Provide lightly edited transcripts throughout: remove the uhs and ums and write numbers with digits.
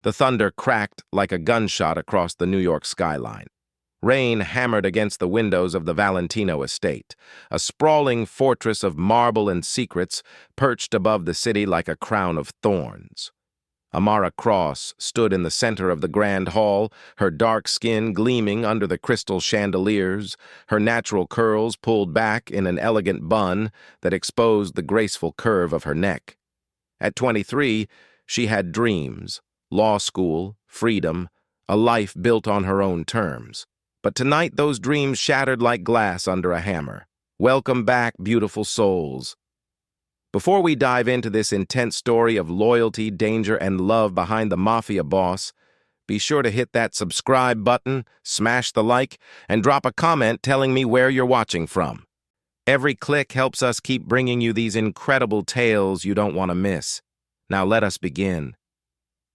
The thunder cracked like a gunshot across the New York skyline. Rain hammered against the windows of the Valentino estate, a sprawling fortress of marble and secrets perched above the city like a crown of thorns. Amara Cross stood in the center of the grand hall, her dark skin gleaming under the crystal chandeliers, her natural curls pulled back in an elegant bun that exposed the graceful curve of her neck. At 23, she had dreams, law school, freedom, a life built on her own terms. But tonight those dreams shattered like glass under a hammer. Welcome back, beautiful souls. Before we dive into this intense story of loyalty, danger, and love behind the Mafia boss, be sure to hit that subscribe button, smash the like, and drop a comment telling me where you're watching from. Every click helps us keep bringing you these incredible tales you don't want to miss. Now let us begin.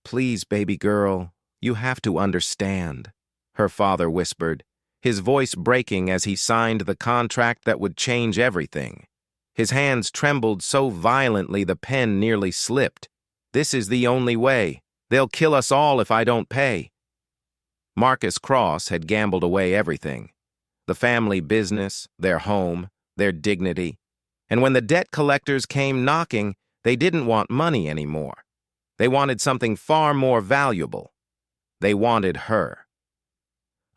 Please, baby girl, you have to understand, her father whispered, his voice breaking as he signed the contract that would change everything. His hands trembled so violently the pen nearly slipped. This is the only way. They'll kill us all if I don't pay. Marcus Cross had gambled away everything. The family business, their home, their dignity. And when the debt collectors came knocking, they didn't want money anymore. They wanted something far more valuable. They wanted her.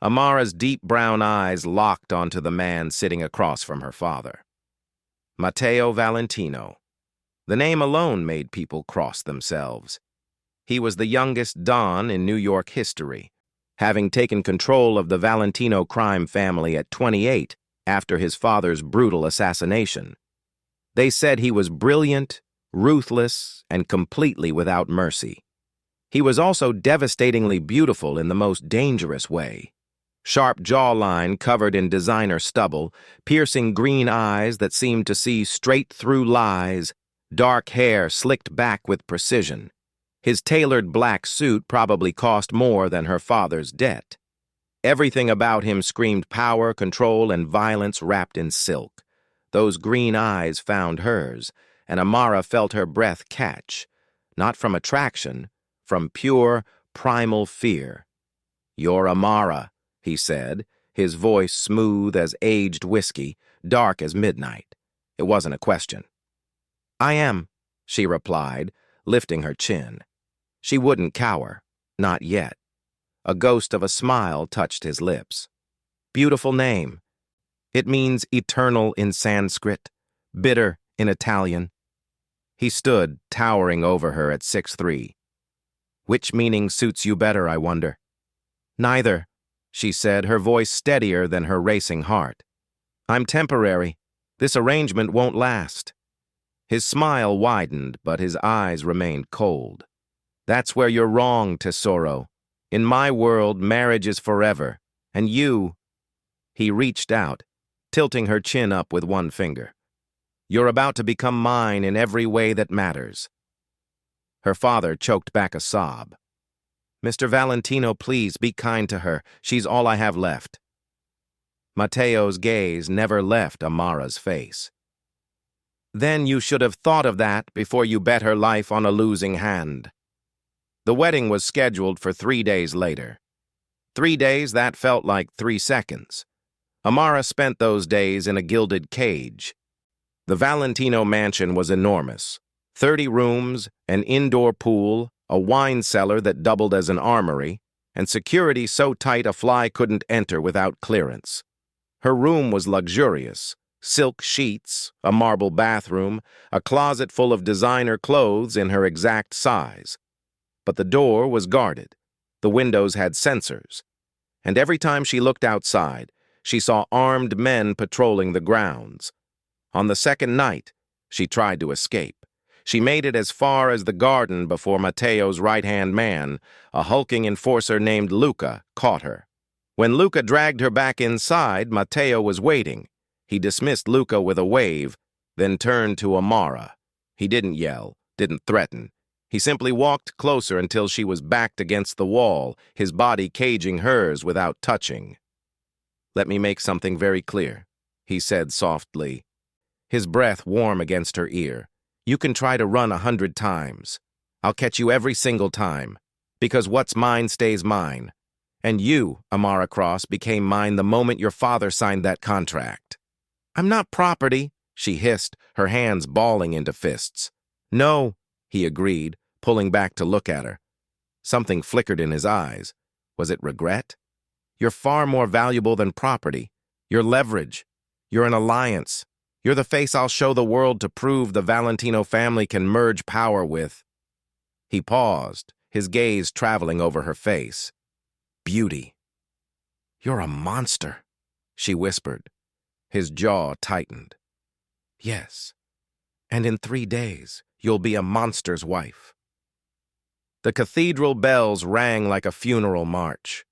Amara's deep brown eyes locked onto the man sitting across from her father. Matteo Valentino. The name alone made people cross themselves. He was the youngest Don in New York history, having taken control of the Valentino crime family at 28 after his father's brutal assassination. They said he was brilliant, ruthless, and completely without mercy. He was also devastatingly beautiful in the most dangerous way. Sharp jawline covered in designer stubble, piercing green eyes that seemed to see straight through lies, dark hair slicked back with precision. His tailored black suit probably cost more than her father's debt. Everything about him screamed power, control, and violence wrapped in silk. Those green eyes found hers, and Amara felt her breath catch, not from attraction, from pure, primal fear. "You're Amara," he said, his voice smooth as aged whiskey, dark as midnight. It wasn't a question. "I am," she replied, lifting her chin. She wouldn't cower, not yet. A ghost of a smile touched his lips. "Beautiful name. It means eternal in Sanskrit, bitter in Italian." He stood, towering over her at 6'3". "Which meaning suits you better, I wonder?" "Neither," she said, her voice steadier than her racing heart. "I'm temporary. This arrangement won't last." His smile widened, but his eyes remained cold. "That's where you're wrong, Tesoro. In my world, marriage is forever. And you—" He reached out, tilting her chin up with one finger. "You're about to become mine in every way that matters." Her father choked back a sob. "Mr. Valentino, please, be kind to her. She's all I have left." Matteo's gaze never left Amara's face. "Then you should have thought of that before you bet her life on a losing hand." The wedding was scheduled for 3 days later. 3 days that felt like 3 seconds. Amara spent those days in a gilded cage. The Valentino mansion was enormous. 30 rooms, an indoor pool, a wine cellar that doubled as an armory, and security so tight a fly couldn't enter without clearance. Her room was luxurious. Silk sheets, a marble bathroom, a closet full of designer clothes in her exact size. But the door was guarded. The windows had sensors. And every time she looked outside, she saw armed men patrolling the grounds. On the second night, she tried to escape. She made it as far as the garden before Matteo's right-hand man, a hulking enforcer named Luca, caught her. When Luca dragged her back inside, Matteo was waiting. He dismissed Luca with a wave, then turned to Amara. He didn't yell, didn't threaten. He simply walked closer until she was backed against the wall, his body caging hers without touching. "Let me make something very clear," he said softly, his breath warm against her ear. "You can try to run 100 times. I'll catch you every single time. Because what's mine stays mine. And you, Amara Cross, became mine the moment your father signed that contract. I'm not property, she hissed, her hands balling into fists. No, he agreed, pulling back to look at her. Something flickered in his eyes. Was it regret? You're far more valuable than property. You're leverage. You're an alliance. You're the face I'll show the world to prove the Valentino family can merge power with. He paused, his gaze traveling over her face. Beauty. You're a monster, she whispered. His jaw tightened. Yes, and in 3 days, you'll be a monster's wife. The cathedral bells rang like a funeral march.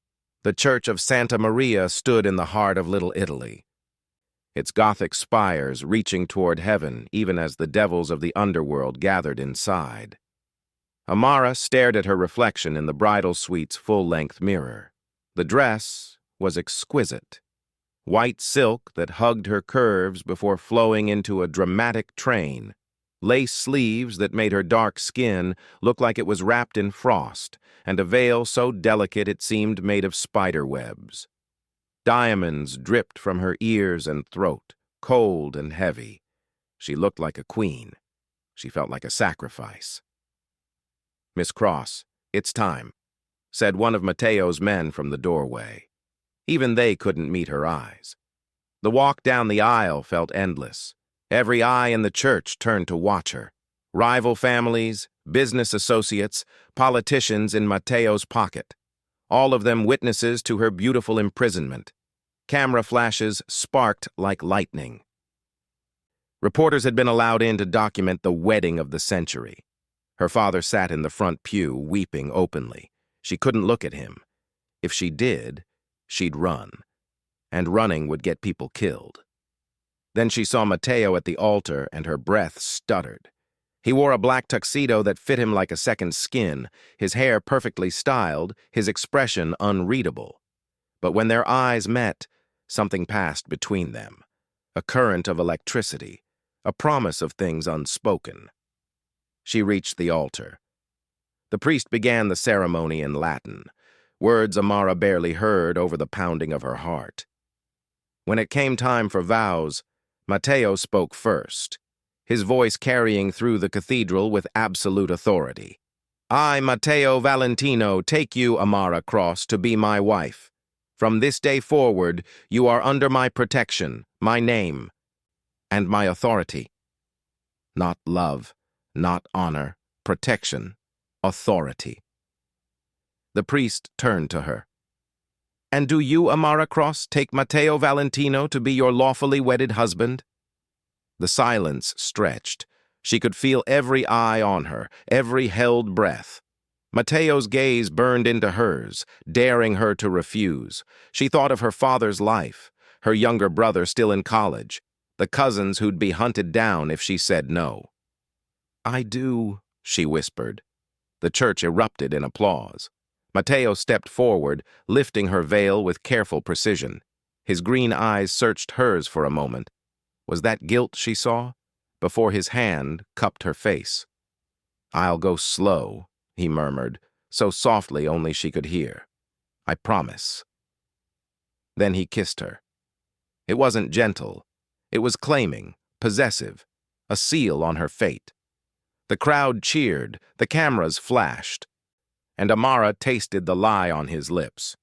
The church of Santa Maria stood in the heart of Little Italy, its Gothic spires reaching toward heaven even as the devils of the underworld gathered inside. Amara stared at her reflection in the bridal suite's full-length mirror. The dress was exquisite. White silk that hugged her curves before flowing into a dramatic train. Lace sleeves that made her dark skin look like it was wrapped in frost, and a veil so delicate it seemed made of spider webs. Diamonds dripped from her ears and throat, cold and heavy. She looked like a queen. She felt like a sacrifice. Miss Cross, it's time, said one of Matteo's men from the doorway. Even they couldn't meet her eyes. The walk down the aisle felt endless. Every eye in the church turned to watch her. Rival families, business associates, politicians in Matteo's pocket. All of them witnesses to her beautiful imprisonment. Camera flashes sparked like lightning. Reporters had been allowed in to document the wedding of the century. Her father sat in the front pew, weeping openly. She couldn't look at him. If she did, she'd run. And running would get people killed. Then she saw Matteo at the altar, and her breath stuttered. He wore a black tuxedo that fit him like a second skin, his hair perfectly styled, his expression unreadable. But when their eyes met, something passed between them. A current of electricity, a promise of things unspoken. She reached the altar. The priest began the ceremony in Latin, words Amara barely heard over the pounding of her heart. When it came time for vows, Matteo spoke first, his voice carrying through the cathedral with absolute authority. I, Matteo Valentino, take you, Amara Cross, to be my wife. From this day forward, you are under my protection, my name, and my authority. Not love, not honor, protection, authority. The priest turned to her. And do you, Amara Cross, take Matteo Valentino to be your lawfully wedded husband? The silence stretched. She could feel every eye on her, every held breath. Matteo's gaze burned into hers, daring her to refuse. She thought of her father's life, her younger brother still in college, the cousins who'd be hunted down if she said no. I do, she whispered. The church erupted in applause. Matteo stepped forward, lifting her veil with careful precision. His green eyes searched hers for a moment. Was that guilt she saw? Before his hand cupped her face. I'll go slow, he murmured, so softly only she could hear. I promise. Then he kissed her. It wasn't gentle. It was claiming, possessive, a seal on her fate. The crowd cheered, the cameras flashed, and Amara tasted the lie on his lips.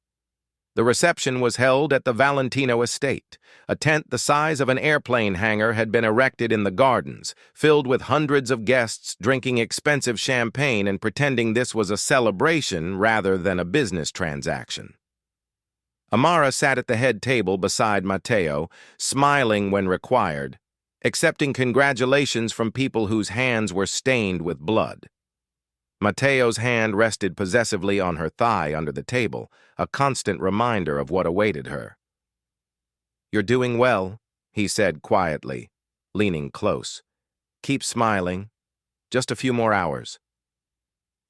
The reception was held at the Valentino estate. A tent the size of an airplane hangar had been erected in the gardens, filled with hundreds of guests drinking expensive champagne and pretending this was a celebration rather than a business transaction. Amara sat at the head table beside Matteo, smiling when required, accepting congratulations from people whose hands were stained with blood. Matteo's hand rested possessively on her thigh under the table, a constant reminder of what awaited her. You're doing well, he said quietly, leaning close. Keep smiling. Just a few more hours.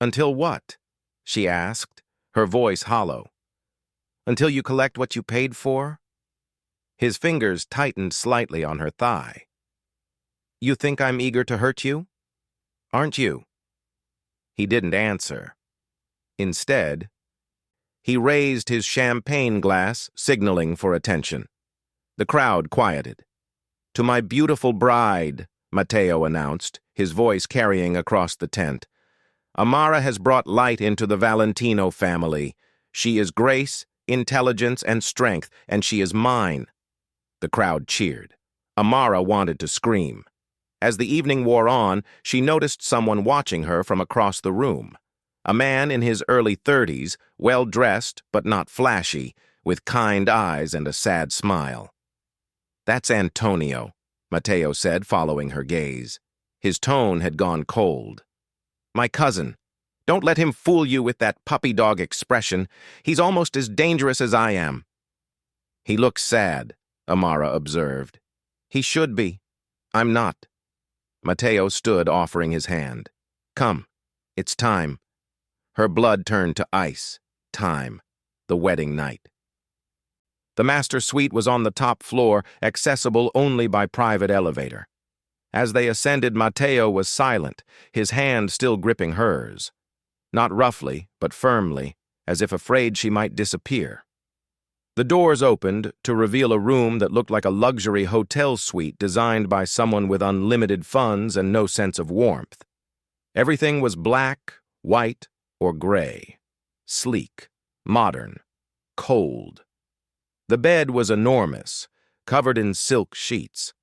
Until what? She asked, her voice hollow. Until you collect what you paid for? His fingers tightened slightly on her thigh. You think I'm eager to hurt you? Aren't you? He didn't answer. Instead, he raised his champagne glass, signaling for attention. The crowd quieted. "To my beautiful bride," Matteo announced, his voice carrying across the tent. "Amara has brought light into the Valentino family. She is grace, intelligence, and strength, and she is mine." The crowd cheered. Amara wanted to scream. As the evening wore on, she noticed someone watching her from across the room. A man in his early 30s, well-dressed but not flashy, with kind eyes and a sad smile. "That's Antonio," Matteo said, following her gaze. His tone had gone cold. "My cousin. Don't let him fool you with that puppy dog expression. He's almost as dangerous as I am." "He looks sad," Amara observed. "He should be. I'm not." Matteo stood, offering his hand. "Come, it's time." Her blood turned to ice. Time. The wedding night. The master suite was on the top floor, accessible only by private elevator. As they ascended, Matteo was silent, his hand still gripping hers. Not roughly, but firmly, as if afraid she might disappear. The doors opened to reveal a room that looked like a luxury hotel suite designed by someone with unlimited funds and no sense of warmth. Everything was black, white, or gray. Sleek, modern, cold. The bed was enormous, covered in silk sheets.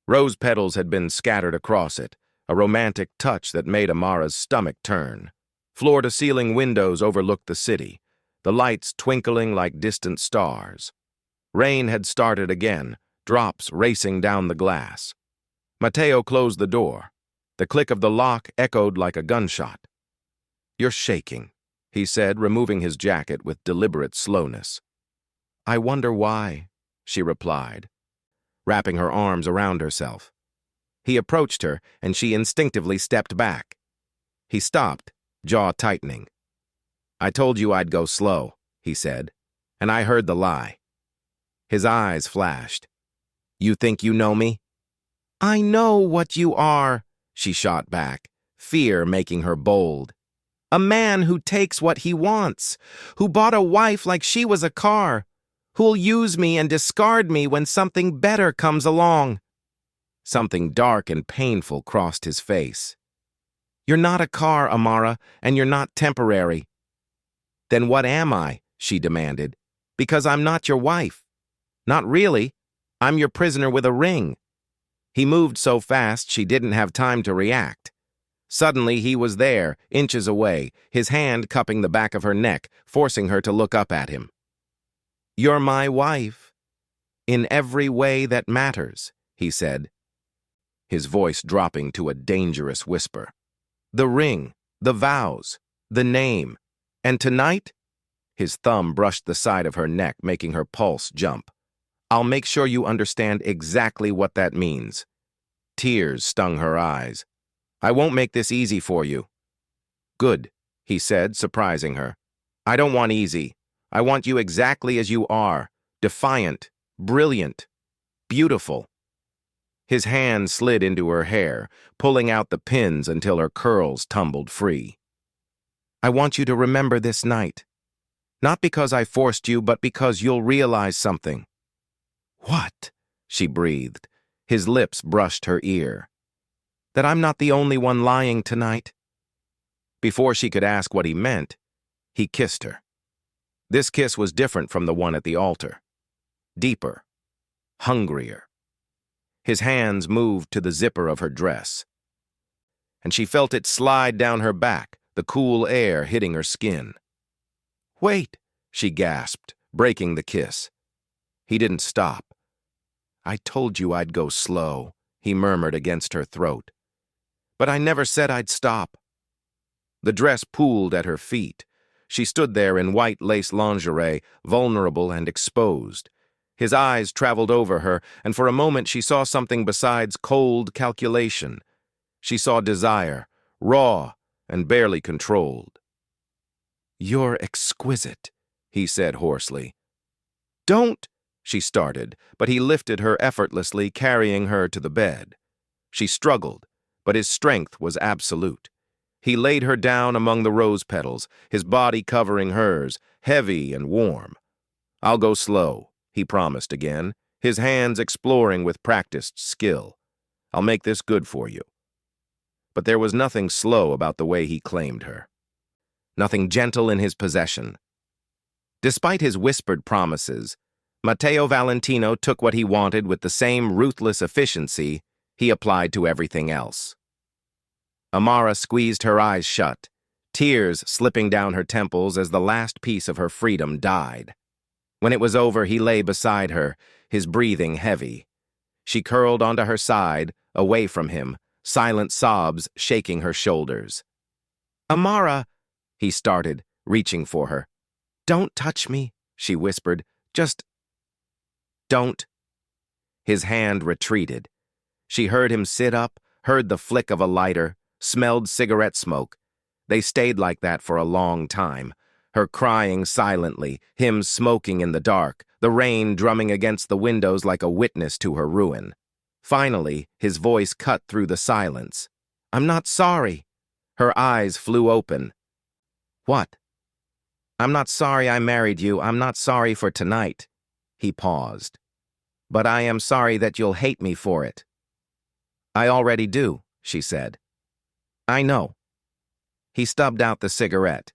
Rose petals had been scattered across it, a romantic touch that made Amara's stomach turn. Floor-to-ceiling windows overlooked the city, the lights twinkling like distant stars. Rain had started again, drops racing down the glass. Matteo closed the door. The click of the lock echoed like a gunshot. "You're shaking," he said, removing his jacket with deliberate slowness. "I wonder why," she replied, wrapping her arms around herself. He approached her, and she instinctively stepped back. He stopped, jaw tightening. "I told you I'd go slow," he said, "and I heard the lie." His eyes flashed. "You think you know me?" "I know what you are," she shot back, fear making her bold. "A man who takes what he wants, who bought a wife like she was a car, who'll use me and discard me when something better comes along." Something dark and painful crossed his face. "You're not a car, Amara, and you're not temporary." "Then what am I?" she demanded. "Because I'm not your wife." "Not really. I'm your prisoner with a ring." He moved so fast she didn't have time to react. Suddenly he was there, inches away, his hand cupping the back of her neck, forcing her to look up at him. "You're my wife. In every way that matters," he said, his voice dropping to a dangerous whisper. "The ring, the vows, the name. And tonight?" His thumb brushed the side of her neck, making her pulse jump. "I'll make sure you understand exactly what that means." Tears stung her eyes. "I won't make this easy for you." "Good," he said, surprising her. "I don't want easy. I want you exactly as you are, defiant, brilliant, beautiful." His hand slid into her hair, pulling out the pins until her curls tumbled free. "I want you to remember this night. Not because I forced you, but because you'll realize something." "What?" she breathed. His lips brushed her ear. "That I'm not the only one lying tonight." Before she could ask what he meant, he kissed her. This kiss was different from the one at the altar. Deeper. Hungrier. His hands moved to the zipper of her dress, and she felt it slide down her back, the cool air hitting her skin. "Wait," she gasped, breaking the kiss. He didn't stop. "I told you I'd go slow," he murmured against her throat. "But I never said I'd stop." The dress pooled at her feet. She stood there in white lace lingerie, vulnerable and exposed. His eyes traveled over her, and for a moment she saw something besides cold calculation. She saw desire, raw and barely controlled. "You're exquisite," he said hoarsely. "Don't," she started, but he lifted her effortlessly, carrying her to the bed. She struggled, but his strength was absolute. He laid her down among the rose petals, his body covering hers, heavy and warm. "I'll go slow," he promised again, his hands exploring with practiced skill. "I'll make this good for you." But there was nothing slow about the way he claimed her. Nothing gentle in his possession. Despite his whispered promises, Matteo Valentino took what he wanted with the same ruthless efficiency he applied to everything else. Amara squeezed her eyes shut, tears slipping down her temples as the last piece of her freedom died. When it was over, he lay beside her, his breathing heavy. She curled onto her side, away from him, silent sobs shaking her shoulders. "Amara," he started, reaching for her. "Don't touch me," she whispered. "Just don't." His hand retreated. She heard him sit up, heard the flick of a lighter, smelled cigarette smoke. They stayed like that for a long time, her crying silently, him smoking in the dark, the rain drumming against the windows like a witness to her ruin. Finally, his voice cut through the silence. "I'm not sorry." Her eyes flew open. "What?" "I'm not sorry I married you. I'm not sorry for tonight." He paused. "But I am sorry that you'll hate me for it." "I already do," she said. "I know." He stubbed out the cigarette.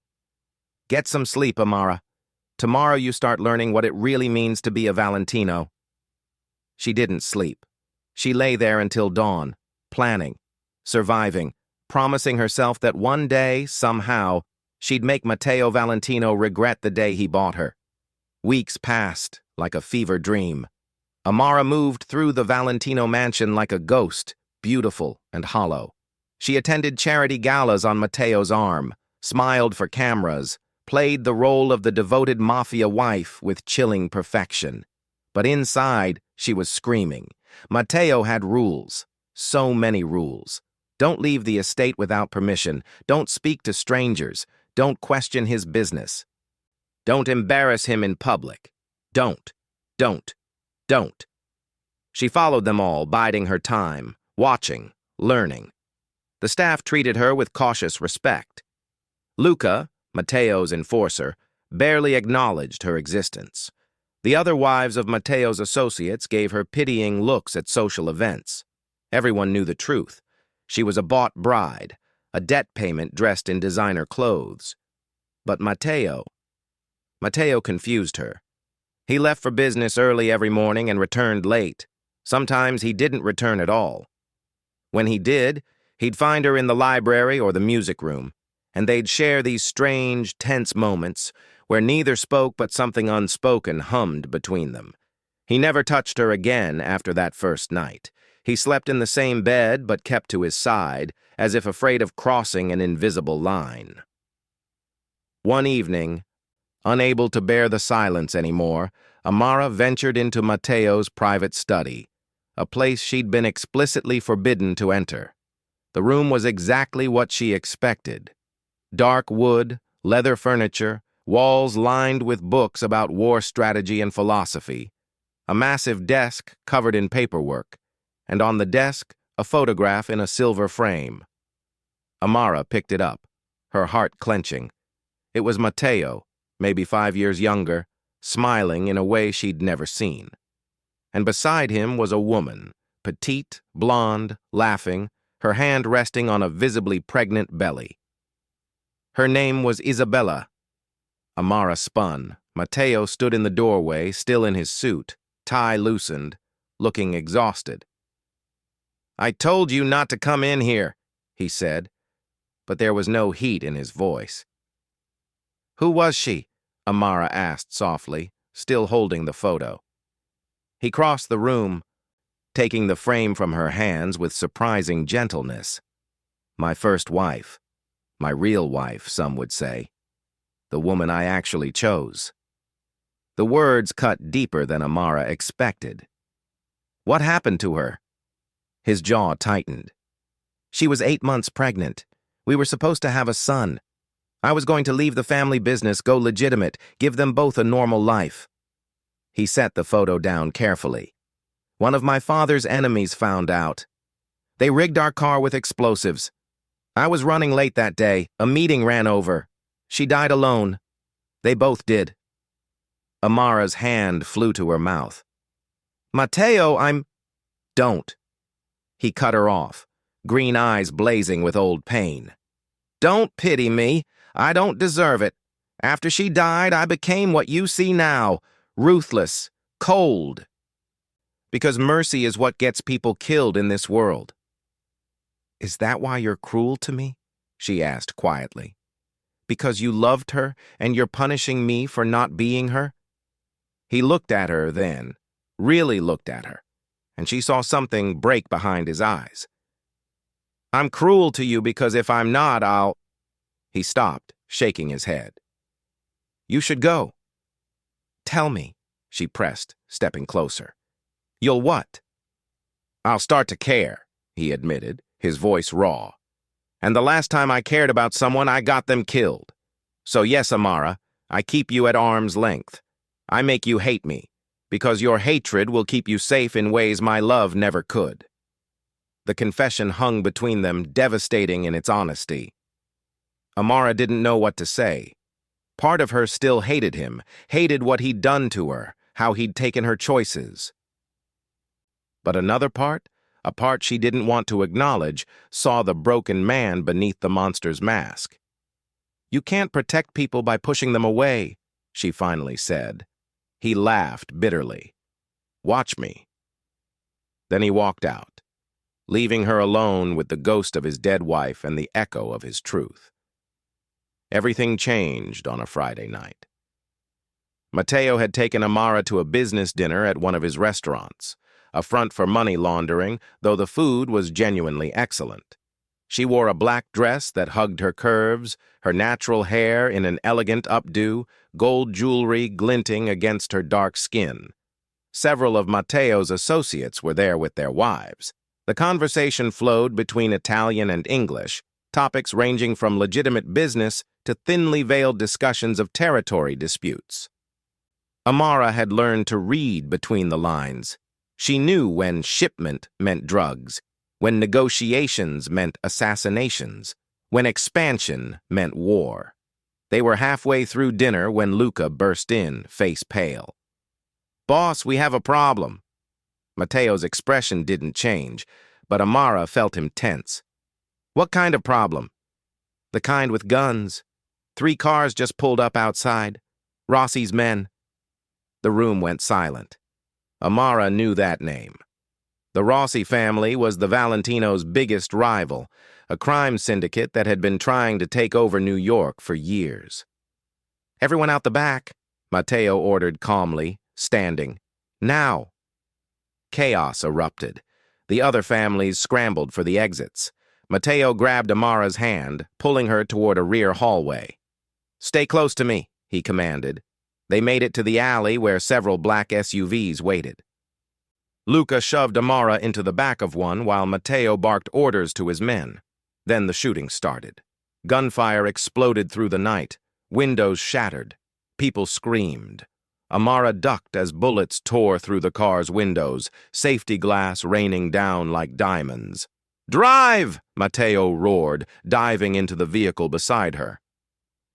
"Get some sleep, Amara. Tomorrow you start learning what it really means to be a Valentino." She didn't sleep. She lay there until dawn, planning, surviving, promising herself that one day, somehow, she'd make Matteo Valentino regret the day he bought her. Weeks passed, like a fever dream. Amara moved through the Valentino mansion like a ghost, beautiful and hollow. She attended charity galas on Matteo's arm, smiled for cameras, played the role of the devoted Mafia wife with chilling perfection. But inside, she was screaming. Matteo had rules, so many rules. Don't leave the estate without permission. Don't speak to strangers. Don't question his business. Don't embarrass him in public. Don't. She followed them all, biding her time, watching, learning. The staff treated her with cautious respect. Luca, Matteo's enforcer, barely acknowledged her existence. The other wives of Matteo's associates gave her pitying looks at social events. Everyone knew the truth. She was a bought bride, a debt payment dressed in designer clothes. But Matteo confused her. He left for business early every morning and returned late. Sometimes he didn't return at all. When he did, he'd find her in the library or the music room, and they'd share these strange, tense moments where neither spoke but something unspoken hummed between them. He never touched her again after that first night. He slept in the same bed but kept to his side, as if afraid of crossing an invisible line. One evening, unable to bear the silence anymore, Amara ventured into Matteo's private study, a place she'd been explicitly forbidden to enter. The room was exactly what she expected. Dark wood, leather furniture, walls lined with books about war strategy and philosophy, a massive desk covered in paperwork, and on the desk, a photograph in a silver frame. Amara picked it up, her heart clenching. It was Matteo, maybe 5 years younger, smiling in a way she'd never seen. And beside him was a woman, petite, blonde, laughing, her hand resting on a visibly pregnant belly. Her name was Isabella. Amara spun. Matteo stood in the doorway, still in his suit, tie loosened, looking exhausted. "I told you not to come in here," he said, but there was no heat in his voice. "Who was she?" Amara asked softly, still holding the photo. He crossed the room, taking the frame from her hands with surprising gentleness. "My first wife. My real wife, some would say. The woman I actually chose." The words cut deeper than Amara expected. "What happened to her?" His jaw tightened. "She was 8 months pregnant. We were supposed to have a son. I was going to leave the family business, go legitimate, give them both a normal life." He set the photo down carefully. "One of my father's enemies found out. They rigged our car with explosives. I was running late that day. A meeting ran over. She died alone. They both did. Amara's hand flew to her mouth. Matteo, Don't. He cut her off, green eyes blazing with old pain. Don't pity me. I don't deserve it. After she died, I became what you see now, ruthless, cold. Because mercy is what gets people killed in this world. Is that why you're cruel to me? She asked quietly. Because you loved her and you're punishing me for not being her? He looked at her then, really looked at her, and she saw something break behind his eyes. I'm cruel to you because if I'm not, I'll... He stopped, shaking his head. You should go. Tell me, she pressed, stepping closer. You'll what? I'll start to care, he admitted, his voice raw. And the last time I cared about someone, I got them killed. So yes, Amara, I keep you at arm's length. I make you hate me, because your hatred will keep you safe in ways my love never could. The confession hung between them, devastating in its honesty. Amara didn't know what to say. Part of her still hated him, hated what he'd done to her, how he'd taken her choices. But another part, a part she didn't want to acknowledge, saw the broken man beneath the monster's mask. You can't protect people by pushing them away, she finally said. He laughed bitterly. Watch me. Then he walked out, leaving her alone with the ghost of his dead wife and the echo of his truth. Everything changed on a Friday night. Matteo had taken Amara to a business dinner at one of his restaurants, a front for money laundering, though the food was genuinely excellent. She wore a black dress that hugged her curves, her natural hair in an elegant updo, gold jewelry glinting against her dark skin. Several of Matteo's associates were there with their wives. The conversation flowed between Italian and English, topics ranging from legitimate business to thinly veiled discussions of territory disputes. Amara had learned to read between the lines. She knew when shipment meant drugs, when negotiations meant assassinations, when expansion meant war. They were halfway through dinner when Luca burst in, face pale. Boss, we have a problem. Matteo's expression didn't change, but Amara felt him tense. What kind of problem? The kind with guns. 3 cars just pulled up outside. Rossi's men. The room went silent. Amara knew that name. The Rossi family was the Valentino's biggest rival, a crime syndicate that had been trying to take over New York for years. Everyone out the back, Matteo ordered calmly, standing. Now. Chaos erupted. The other families scrambled for the exits. Matteo grabbed Amara's hand, pulling her toward a rear hallway. Stay close to me, he commanded. They made it to the alley where several black SUVs waited. Luca shoved Amara into the back of one while Matteo barked orders to his men. Then the shooting started. Gunfire exploded through the night. Windows shattered. People screamed. Amara ducked as bullets tore through the car's windows, safety glass raining down like diamonds. Drive! Matteo roared, diving into the vehicle beside her.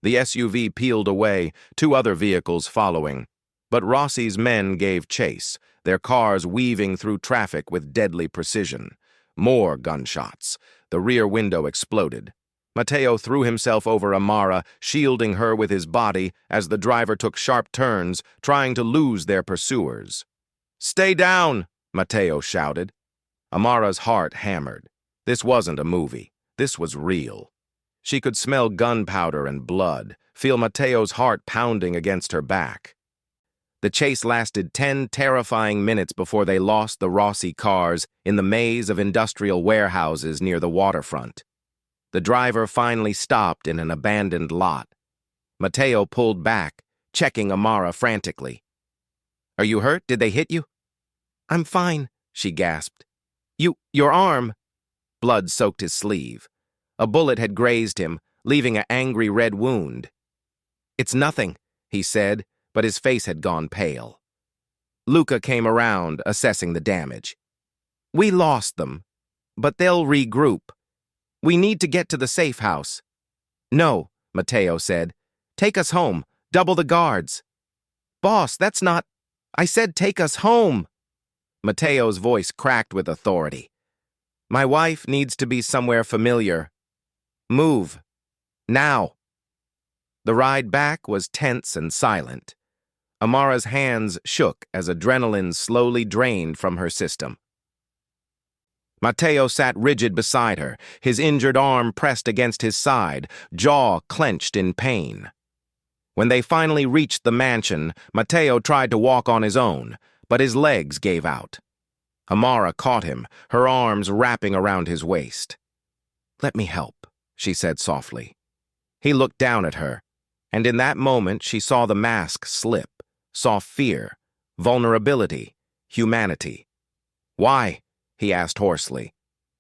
The SUV peeled away, 2 other vehicles following. But Rossi's men gave chase, their cars weaving through traffic with deadly precision. More gunshots. The rear window exploded. Matteo threw himself over Amara, shielding her with his body as the driver took sharp turns, trying to lose their pursuers. Stay down, Matteo shouted. Amara's heart hammered. This wasn't a movie. This was real. She could smell gunpowder and blood, feel Matteo's heart pounding against her back. The chase lasted 10 terrifying minutes before they lost the Rossi cars in the maze of industrial warehouses near the waterfront. The driver finally stopped in an abandoned lot. Matteo pulled back, checking Amara frantically. Are you hurt? Did they hit you? I'm fine, she gasped. Your arm. Blood soaked his sleeve. A bullet had grazed him, leaving an angry red wound. It's nothing, he said, but his face had gone pale. Luca came around, assessing the damage. We lost them, but they'll regroup. We need to get to the safe house. No, Matteo said. Take us home. Double the guards. Boss, that's not... I said take us home. Matteo's voice cracked with authority. My wife needs to be somewhere familiar. Move. Now. The ride back was tense and silent. Amara's hands shook as adrenaline slowly drained from her system. Matteo sat rigid beside her, his injured arm pressed against his side, jaw clenched in pain. When they finally reached the mansion, Matteo tried to walk on his own, but his legs gave out. Amara caught him, her arms wrapping around his waist. Let me help, she said softly. He looked down at her, and in that moment she saw the mask slip, saw fear, vulnerability, humanity. Why? He asked hoarsely.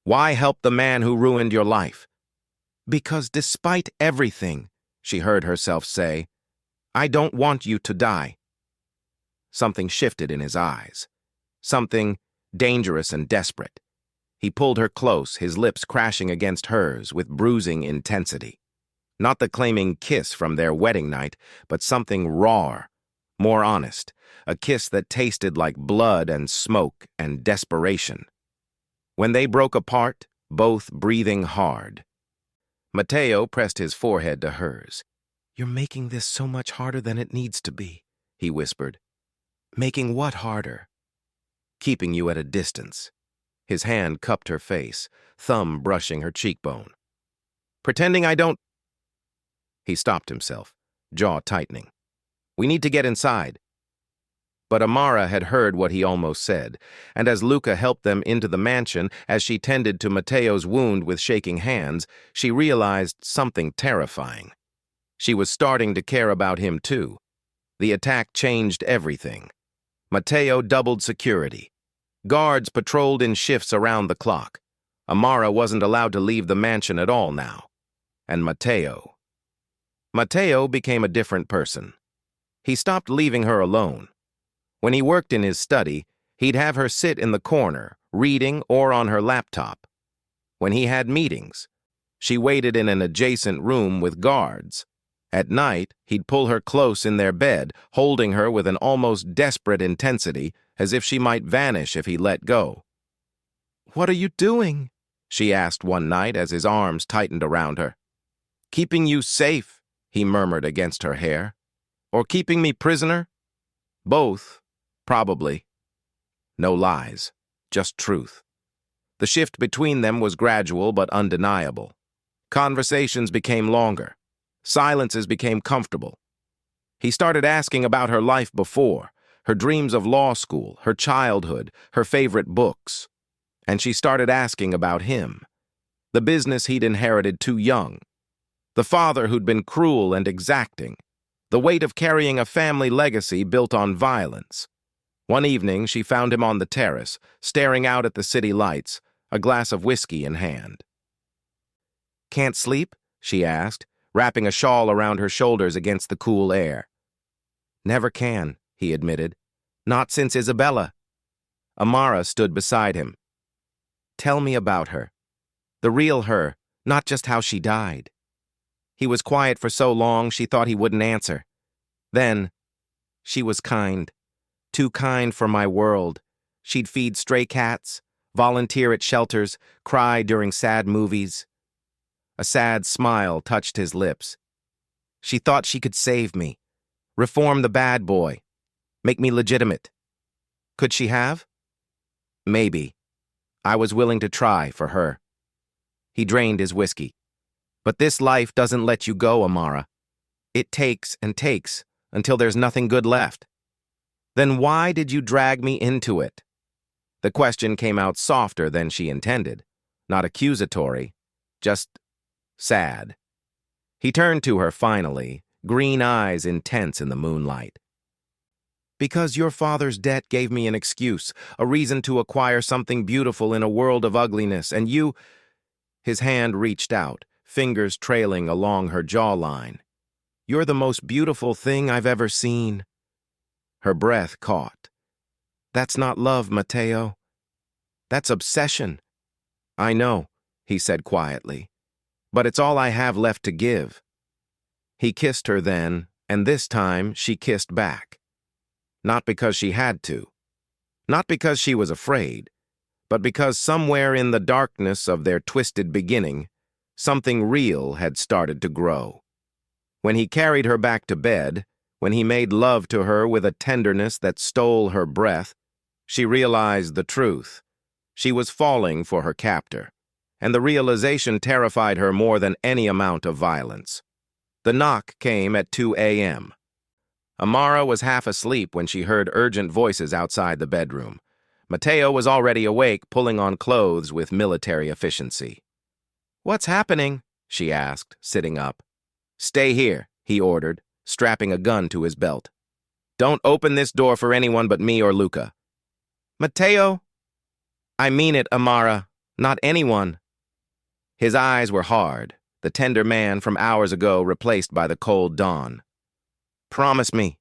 Why help the man who ruined your life? Because despite everything, she heard herself say, I don't want you to die. Something shifted in his eyes. Something dangerous and desperate. He pulled her close, his lips crashing against hers with bruising intensity. Not the claiming kiss from their wedding night, but something rawer, more honest, a kiss that tasted like blood and smoke and desperation. When they broke apart, both breathing hard. Matteo pressed his forehead to hers. You're making this so much harder than it needs to be, he whispered. Making what harder? Keeping you at a distance. His hand cupped her face, thumb brushing her cheekbone. Pretending I don't... He stopped himself, jaw tightening. We need to get inside. But Amara had heard what he almost said, and as Luca helped them into the mansion, as she tended to Matteo's wound with shaking hands, she realized something terrifying. She was starting to care about him too. The attack changed everything. Matteo doubled security. Guards patrolled in shifts around the clock. Amara wasn't allowed to leave the mansion at all now. And Matteo became a different person. He stopped leaving her alone. When he worked in his study, he'd have her sit in the corner, reading or on her laptop. When he had meetings, she waited in an adjacent room with guards. At night, he'd pull her close in their bed, holding her with an almost desperate intensity, as if she might vanish if he let go. What are you doing? She asked one night as his arms tightened around her. Keeping you safe, he murmured against her hair. Or keeping me prisoner? Both. Probably. No lies, just truth. The shift between them was gradual but undeniable. Conversations became longer. Silences became comfortable. He started asking about her life before, her dreams of law school, her childhood, her favorite books. And she started asking about him, the business he'd inherited too young, the father who'd been cruel and exacting, the weight of carrying a family legacy built on violence. One evening, she found him on the terrace, staring out at the city lights, a glass of whiskey in hand. Can't sleep? She asked, wrapping a shawl around her shoulders against the cool air. Never can, he admitted. Not since Isabella. Amara stood beside him. Tell me about her. The real her, not just how she died. He was quiet for so long she thought he wouldn't answer. Then, she was kind. Too kind for my world. She'd feed stray cats, volunteer at shelters, cry during sad movies. A sad smile touched his lips. She thought she could save me, reform the bad boy, make me legitimate. Could she have? Maybe. I was willing to try for her. He drained his whiskey. But this life doesn't let you go, Amara. It takes and takes until there's nothing good left. Then why did you drag me into it? The question came out softer than she intended, not accusatory, just sad. He turned to her finally, green eyes intense in the moonlight. Because your father's debt gave me an excuse, a reason to acquire something beautiful in a world of ugliness, and you... His hand reached out, fingers trailing along her jawline. You're the most beautiful thing I've ever seen. Her breath caught. That's not love, Matteo. That's obsession. I know, he said quietly, but it's all I have left to give." He kissed her then, and this time she kissed back. Not because she had to, not because she was afraid, but because somewhere in the darkness of their twisted beginning, something real had started to grow. When he carried her back to bed, when he made love to her with a tenderness that stole her breath, she realized the truth. She was falling for her captor, and the realization terrified her more than any amount of violence. The knock came at 2 a.m. Amara was half asleep when she heard urgent voices outside the bedroom. Matteo was already awake, pulling on clothes with military efficiency. "What's happening?" she asked, sitting up. "Stay here," he ordered, strapping a gun to his belt. "Don't open this door for anyone but me or Luca." "Matteo?" "I mean it, Amara. Not anyone." His eyes were hard, the tender man from hours ago replaced by the cold dawn. "Promise me."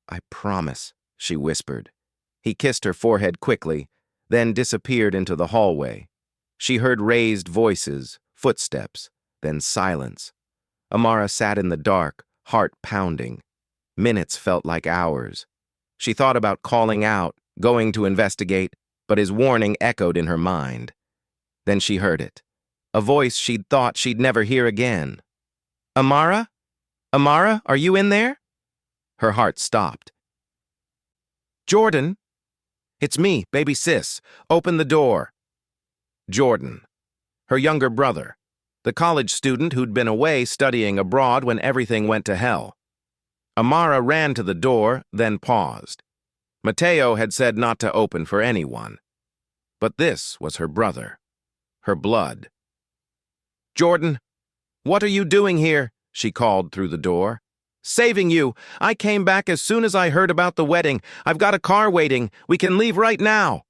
"I promise," she whispered. He kissed her forehead quickly, then disappeared into the hallway. She heard raised voices, footsteps, then silence. Amara sat in the dark, heart pounding. Minutes felt like hours. She thought about calling out, going to investigate, but his warning echoed in her mind. Then she heard it. A voice she'd thought she'd never hear again. "Amara? Amara, are you in there?" Her heart stopped. "Jordan?" "It's me, baby sis. Open the door." Jordan, her younger brother, the college student who'd been away studying abroad when everything went to hell. Amara ran to the door, then paused. Matteo had said not to open for anyone. But this was her brother, her blood. "Jordan, what are you doing here?" she called through the door. "Saving you. I came back as soon as I heard about the wedding. I've got a car waiting. We can leave right now."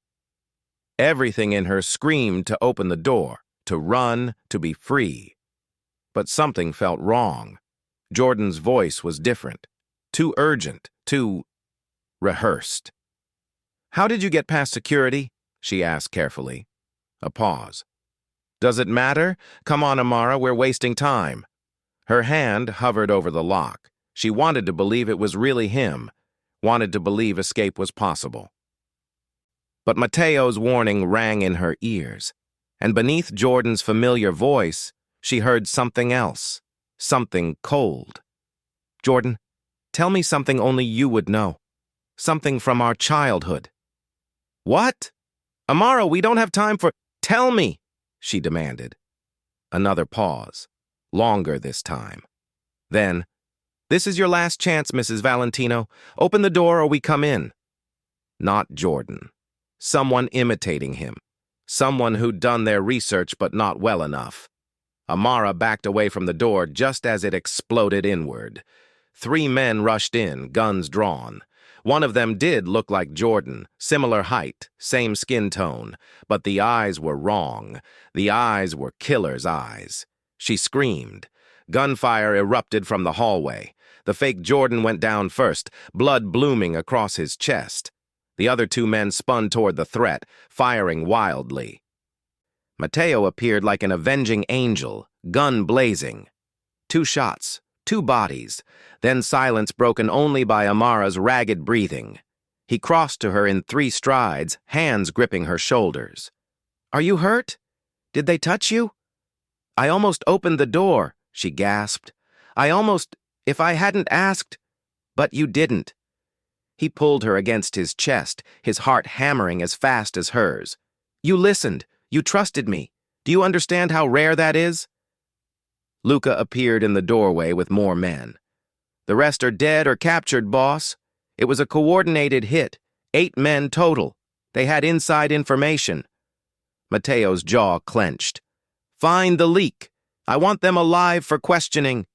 Everything in her screamed to open the door, to run, to be free. But something felt wrong. Jordan's voice was different, too urgent, too rehearsed. "How did you get past security?" she asked carefully. A pause. "Does it matter? Come on, Amara, we're wasting time." Her hand hovered over the lock. She wanted to believe it was really him, wanted to believe escape was possible. But Matteo's warning rang in her ears, and beneath Jordan's familiar voice, she heard something else, something cold. "Jordan, tell me something only you would know. Something from our childhood." "What? Amara, we don't have time for— Tell me!" she demanded. Another pause, longer this time. Then, "This is your last chance, Mrs. Valentino. Open the door or we come in." Not Jordan. Someone imitating him. Someone who'd done their research but not well enough. Amara backed away from the door just as it exploded inward. 3 men rushed in, guns drawn. One of them did look like Jordan, similar height, same skin tone, but the eyes were wrong. The eyes were killer's eyes. She screamed. Gunfire erupted from the hallway. The fake Jordan went down first, blood blooming across his chest. The other 2 men spun toward the threat, firing wildly. Matteo appeared like an avenging angel, gun blazing. 2 shots, 2 bodies, then silence broken only by Amara's ragged breathing. He crossed to her in 3 strides, hands gripping her shoulders. "Are you hurt? Did they touch you?" "I almost opened the door," she gasped. If I hadn't asked, but you didn't." He pulled her against his chest, his heart hammering as fast as hers. "You listened. You trusted me. Do you understand how rare that is?" Luca appeared in the doorway with more men. "The rest are dead or captured, boss. It was a coordinated hit. 8 men total. They had inside information." Matteo's jaw clenched. "Find the leak. I want them alive for questioning."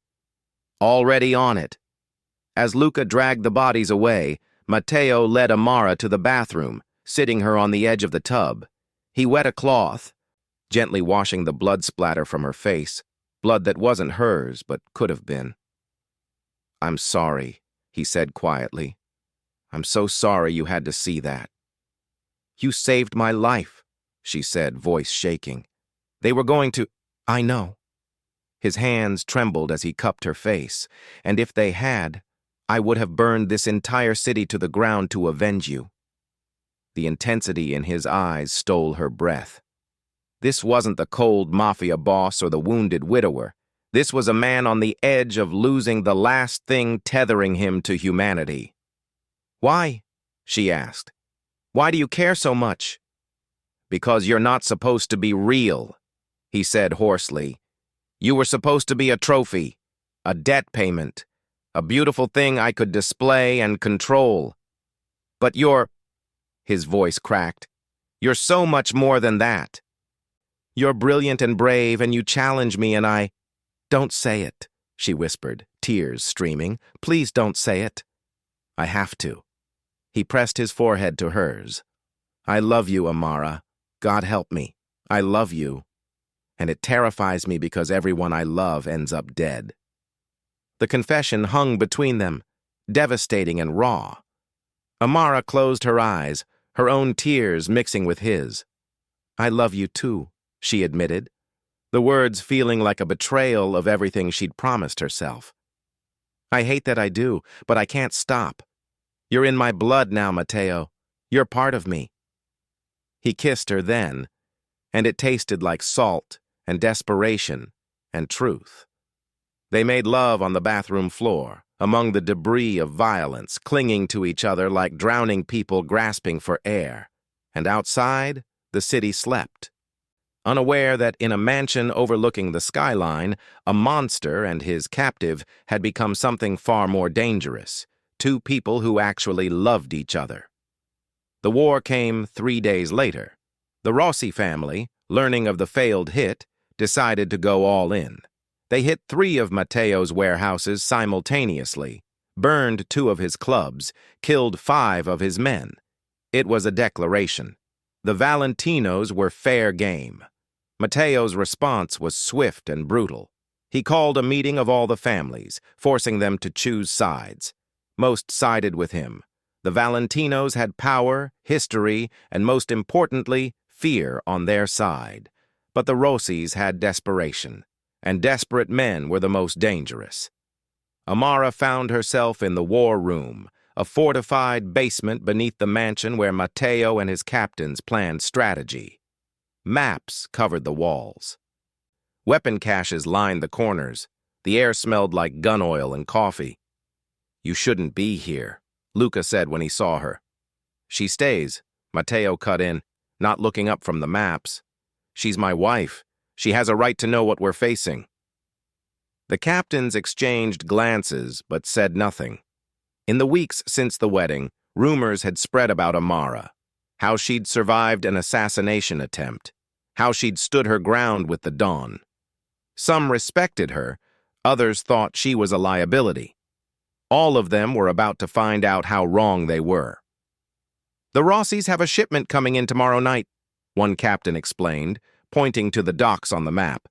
"Already on it." As Luca dragged the bodies away, Matteo led Amara to the bathroom, sitting her on the edge of the tub. He wet a cloth, gently washing the blood splatter from her face, blood that wasn't hers but could have been. "I'm sorry," he said quietly. "I'm so sorry you had to see that." "You saved my life," she said, voice shaking. "They were going to— I know. His hands trembled as he cupped her face. "And if they had, I would have burned this entire city to the ground to avenge you." The intensity in his eyes stole her breath. This wasn't the cold Mafia boss or the wounded widower. This was a man on the edge of losing the last thing tethering him to humanity. "Why?" she asked. "Why do you care so much?" "Because you're not supposed to be real," he said hoarsely. "You were supposed to be a trophy, a debt payment, a beautiful thing I could display and control. But you're—" his voice cracked. "You're so much more than that. You're brilliant and brave, and you challenge me, and I—" "Don't say it," she whispered, tears streaming. "Please don't say it." "I have to." He pressed his forehead to hers. "I love you, Amara. God help me. I love you. And it terrifies me because everyone I love ends up dead." The confession hung between them, devastating and raw. Amara closed her eyes, her own tears mixing with his. "I love you too," she admitted, the words feeling like a betrayal of everything she'd promised herself. "I hate that I do, but I can't stop. You're in my blood now, Matteo. You're part of me." He kissed her then, and it tasted like salt and desperation and truth. They made love on the bathroom floor, among the debris of violence, clinging to each other like drowning people grasping for air. And outside, the city slept, unaware that in a mansion overlooking the skyline, a monster and his captive had become something far more dangerous, two people who actually loved each other. The war came 3 days later. The Rossi family, learning of the failed hit, decided to go all in. They hit 3 of Matteo's warehouses simultaneously, burned 2 of his clubs, killed 5 of his men. It was a declaration. The Valentinos were fair game. Matteo's response was swift and brutal. He called a meeting of all the families, forcing them to choose sides. Most sided with him. The Valentinos had power, history, and most importantly, fear on their side. But the Rossis had desperation, and desperate men were the most dangerous. Amara found herself in the war room, a fortified basement beneath the mansion where Matteo and his captains planned strategy. Maps covered the walls. Weapon caches lined the corners. The air smelled like gun oil and coffee. "You shouldn't be here," Luca said when he saw her. "She stays," Matteo cut in, not looking up from the maps. "She's my wife. She has a right to know what we're facing." The captains exchanged glances but said nothing. In the weeks since the wedding, rumors had spread about Amara, how she'd survived an assassination attempt, how she'd stood her ground with the Dawn. Some respected her, others thought she was a liability. All of them were about to find out how wrong they were. "The Rossis have a shipment coming in tomorrow night," one captain explained, pointing to the docks on the map.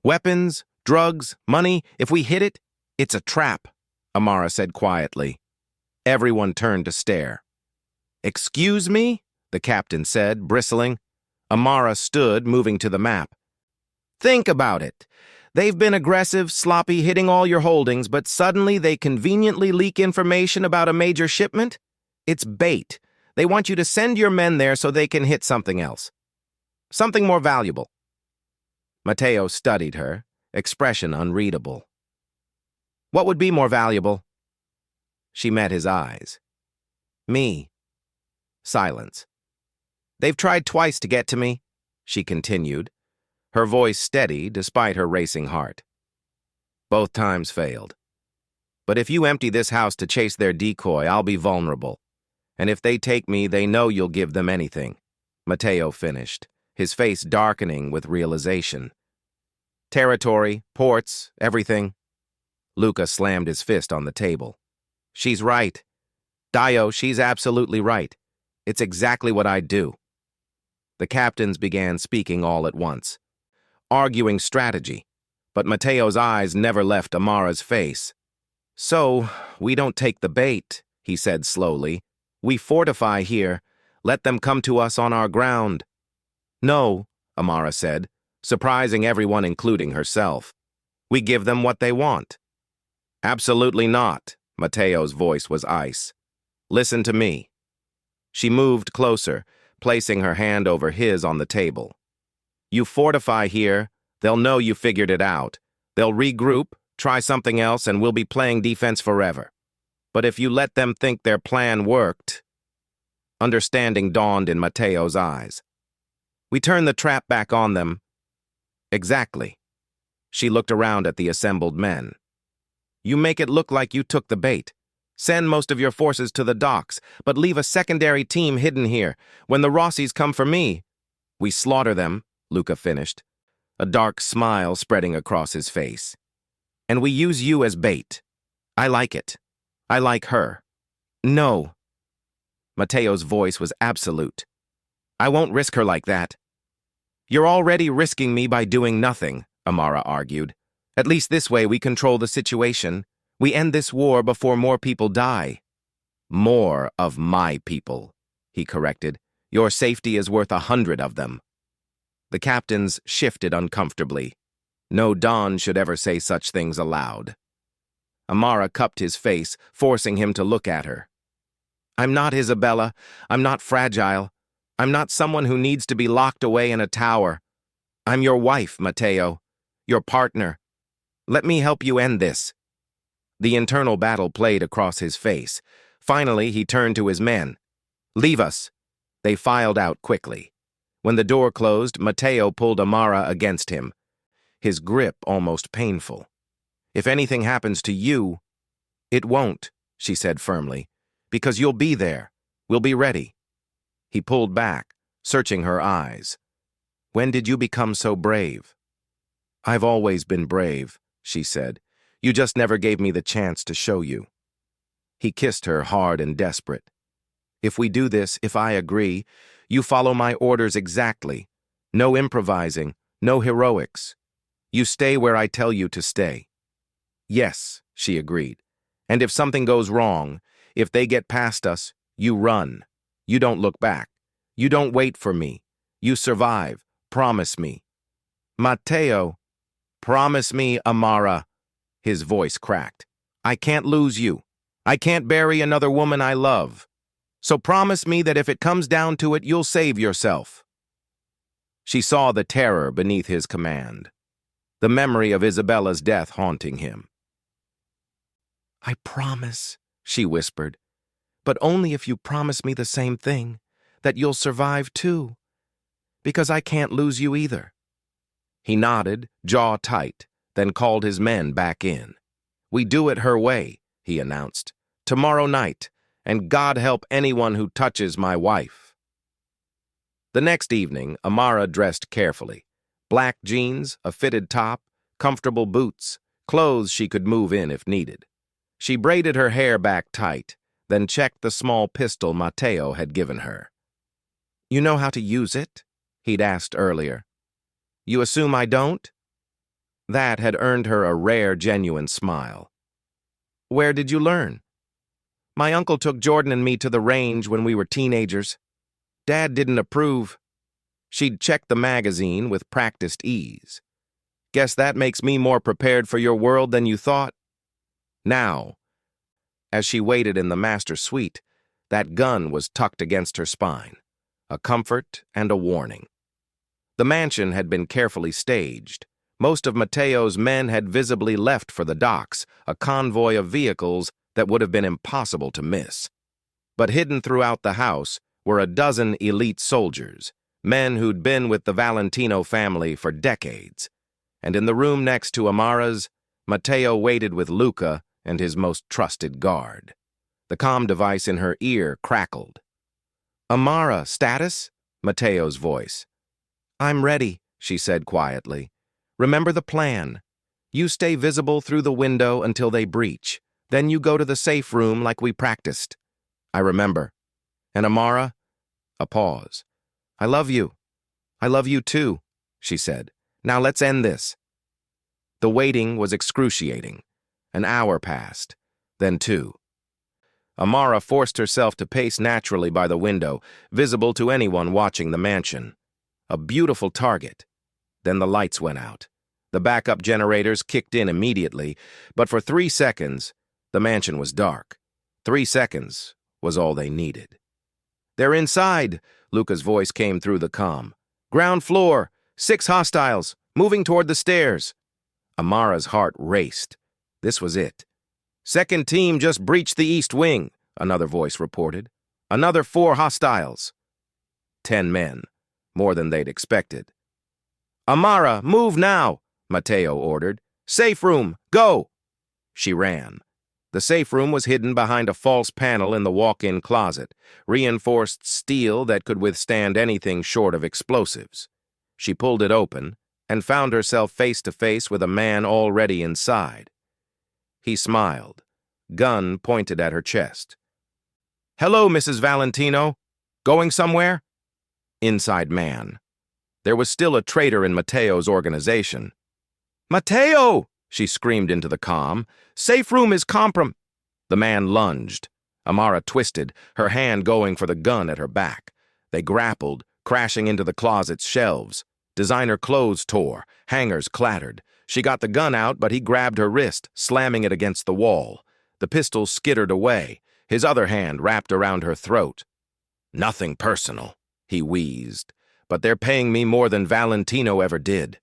"Weapons, drugs, money, if we hit it, it's a trap," Amara said quietly. Everyone turned to stare. "Excuse me?" the captain said, bristling. Amara stood, moving to the map. "Think about it. They've been aggressive, sloppy, hitting all your holdings, but suddenly they conveniently leak information about a major shipment? It's bait. They want you to send your men there so they can hit something else. Something more valuable." Matteo studied her, expression unreadable. "What would be more valuable?" She met his eyes. "Me." Silence. "They've tried twice to get to me," she continued, her voice steady despite her racing heart. "Both times failed. But if you empty this house to chase their decoy, I'll be vulnerable. And if they take me, they know you'll give them anything," Matteo finished, his face darkening with realization. "Territory, ports, everything." Luca slammed his fist on the table. "She's right. Dio, she's absolutely right. It's exactly what I'd do." The captains began speaking all at once, arguing strategy, but Matteo's eyes never left Amara's face. "So, we don't take the bait," he said slowly. "We fortify here. Let them come to us on our ground." "No," Amara said, surprising everyone including herself. We give them what they want. Absolutely not. Matteo's voice was ice. Listen to me. She moved closer, placing her hand over his on the table. You fortify here, they'll know you figured it out. They'll regroup, try something else, and we'll be playing defense forever. But if you let them think their plan worked... Understanding dawned in Matteo's eyes. We turn the trap back on them. Exactly. She looked around at the assembled men. You make it look like you took the bait. Send most of your forces to the docks, but leave a secondary team hidden here. When the Rossies come for me, we slaughter them, Luca finished, a dark smile spreading across his face. And we use you as bait. I like it. I like her. No. Matteo's voice was absolute. I won't risk her like that. You're already risking me by doing nothing, Amara argued. At least this way we control the situation. We end this war before more people die. More of my people, he corrected. Your safety is worth 100 of them. The captains shifted uncomfortably. No Don should ever say such things aloud. Amara cupped his face, forcing him to look at her. I'm not Isabella. I'm not fragile. I'm not someone who needs to be locked away in a tower. I'm your wife, Matteo. Your partner. Let me help you end this. The internal battle played across his face. Finally, he turned to his men. Leave us. They filed out quickly. When the door closed, Matteo pulled Amara against him, his grip almost painful. If anything happens to you, it won't, she said firmly, because you'll be there. We'll be ready. He pulled back, searching her eyes. When did you become so brave? I've always been brave, she said. You just never gave me the chance to show you. He kissed her hard and desperate. If we do this, if I agree, you follow my orders exactly. No improvising, no heroics. You stay where I tell you to stay. Yes, she agreed. And if something goes wrong, if they get past us, you run. You don't look back. You don't wait for me. You survive. Promise me. Matteo, promise me, Amara. His voice cracked. I can't lose you. I can't bury another woman I love. So promise me that if it comes down to it, you'll save yourself. She saw the terror beneath his command, the memory of Isabella's death haunting him. I promise, she whispered, but only if you promise me the same thing, that you'll survive too, because I can't lose you either. He nodded, jaw tight, then called his men back in. We do it her way, he announced. Tomorrow night, and God help anyone who touches my wife. The next evening, Amara dressed carefully. Black jeans, a fitted top, comfortable boots, clothes she could move in if needed. She braided her hair back tight, then checked the small pistol Matteo had given her. You know how to use it? He'd asked earlier. You assume I don't? That had earned her a rare, genuine smile. Where did you learn? My uncle took Jordan and me to the range when we were teenagers. Dad didn't approve. She'd checked the magazine with practiced ease. Guess that makes me more prepared for your world than you thought. Now, as she waited in the master suite, that gun was tucked against her spine, a comfort and a warning. The mansion had been carefully staged. Most of Matteo's men had visibly left for the docks, a convoy of vehicles that would have been impossible to miss. But hidden throughout the house were a dozen elite soldiers, men who'd been with the Valentino family for decades. And in the room next to Amara's, Matteo waited with Luca and his most trusted guard. The comm device in her ear crackled. Amara, status? Matteo's voice. I'm ready, she said quietly. Remember the plan. You stay visible through the window until they breach. Then you go to the safe room like we practiced. I remember. And Amara? A pause. I love you. I love you too, she said. Now let's end this. The waiting was excruciating. An hour passed, then 2. Amara forced herself to pace naturally by the window, visible to anyone watching the mansion. A beautiful target. Then the lights went out. The backup generators kicked in immediately, but for 3 seconds, the mansion was dark. 3 seconds was all they needed. "They're inside," Luca's voice came through the comm. "Ground floor, 6 hostiles, moving toward the stairs." Amara's heart raced. This was it. "Second team just breached the east wing," another voice reported. "Another 4 hostiles." 10 men, more than they'd expected. "Amara, move now," Matteo ordered. "Safe room, go!" She ran. The safe room was hidden behind a false panel in the walk-in closet, reinforced steel that could withstand anything short of explosives. She pulled it open and found herself face to face with a man already inside. He smiled, gun pointed at her chest. "Hello, Mrs. Valentino. Going somewhere?" Inside man. There was still a traitor in Matteo's organization. "Matteo!" she screamed into the comm. "Safe room is comprom—" The man lunged. Amara twisted, her hand going for the gun at her back. They grappled, crashing into the closet's shelves. Designer clothes tore, hangers clattered. She got the gun out, but he grabbed her wrist, slamming it against the wall. The pistol skittered away, his other hand wrapped around her throat. "Nothing personal," he wheezed, "but they're paying me more than Valentino ever did."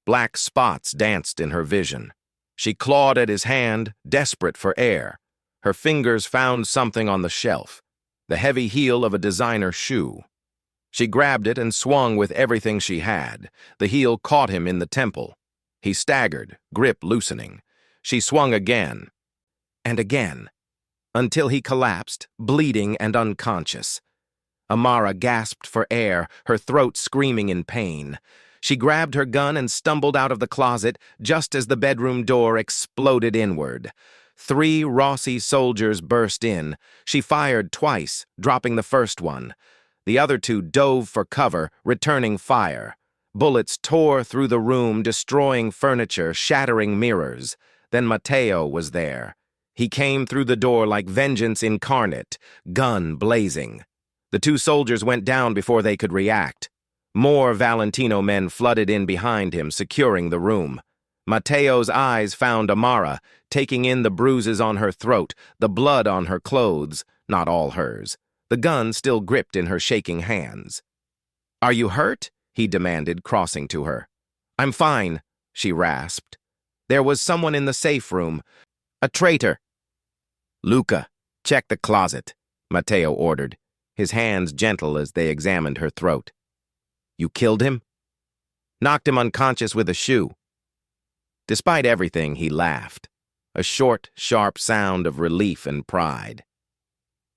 Black spots danced in her vision. She clawed at his hand, desperate for air. Her fingers found something on the shelf, the heavy heel of a designer shoe. She grabbed it and swung with everything she had. The heel caught him in the temple. He staggered, grip loosening. She swung again, and again, until he collapsed, bleeding and unconscious. Amara gasped for air, her throat screaming in pain. She grabbed her gun and stumbled out of the closet just as the bedroom door exploded inward. 3 Rossi soldiers burst in. She fired twice, dropping the first one. The other 2 dove for cover, returning fire. Bullets tore through the room, destroying furniture, shattering mirrors. Then Matteo was there. He came through the door like vengeance incarnate, gun blazing. The 2 soldiers went down before they could react. More Valentino men flooded in behind him, securing the room. Matteo's eyes found Amara, taking in the bruises on her throat, the blood on her clothes, not all hers, the gun still gripped in her shaking hands. "Are you hurt?" he demanded, crossing to her. "I'm fine," she rasped. "There was someone in the safe room. A traitor." "Luca, check the closet," Matteo ordered, his hands gentle as they examined her throat. "You killed him?" "Knocked him unconscious with a shoe." Despite everything, he laughed, a short, sharp sound of relief and pride.